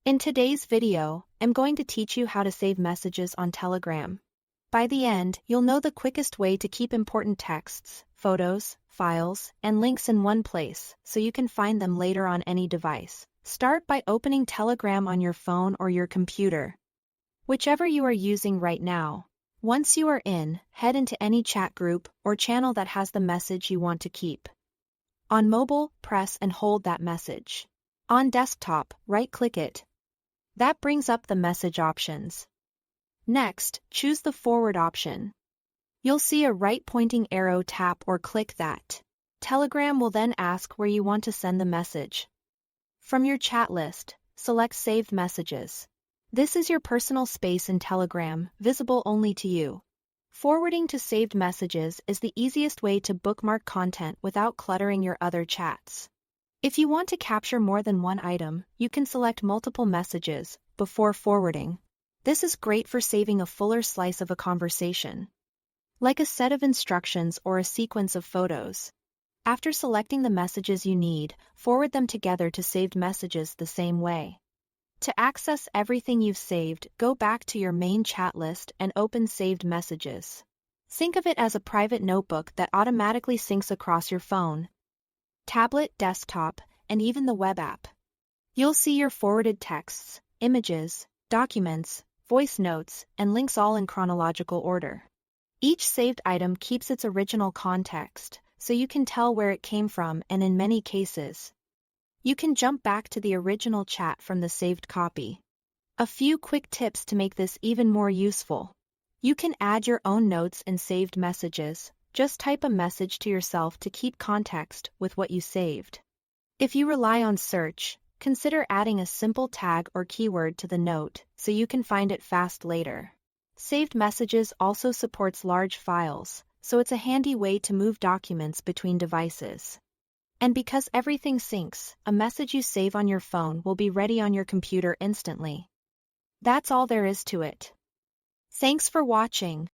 In today's video, I'm going to teach you how to save messages on Telegram. By the end, you'll know the quickest way to keep important texts, photos, files, and links in one place so you can find them later on any device. Start by opening Telegram on your phone or your computer, whichever you are using right now. Once you are in, head into any chat group or channel that has the message you want to keep. On mobile, press and hold that message. On desktop, right-click it. That brings up the message options. Next, choose the forward option. You'll see a right-pointing arrow. Tap or click that. Telegram will then ask where you want to send the message. From your chat list, select Saved Messages. This is your personal space in Telegram, visible only to you. Forwarding to saved messages is the easiest way to bookmark content without cluttering your other chats. If you want to capture more than one item, you can select multiple messages before forwarding. This is great for saving a fuller slice of a conversation, like a set of instructions or a sequence of photos. After selecting the messages you need, forward them together to saved messages the same way. To access everything you've saved, go back to your main chat list and open Saved Messages. Think of it as a private notebook that automatically syncs across your phone, tablet, desktop, and even the web app. You'll see your forwarded texts, images, documents, voice notes, and links all in chronological order. Each saved item keeps its original context, so you can tell where it came from, and in many cases, you can jump back to the original chat from the saved copy. A few quick tips to make this even more useful. You can add your own notes in saved messages. Just type a message to yourself to keep context with what you saved. If you rely on search, consider adding a simple tag or keyword to the note so you can find it fast later. Saved Messages also supports large files, so it's a handy way to move documents between devices. And because everything syncs, a message you save on your phone will be ready on your computer instantly. That's all there is to it. Thanks for watching.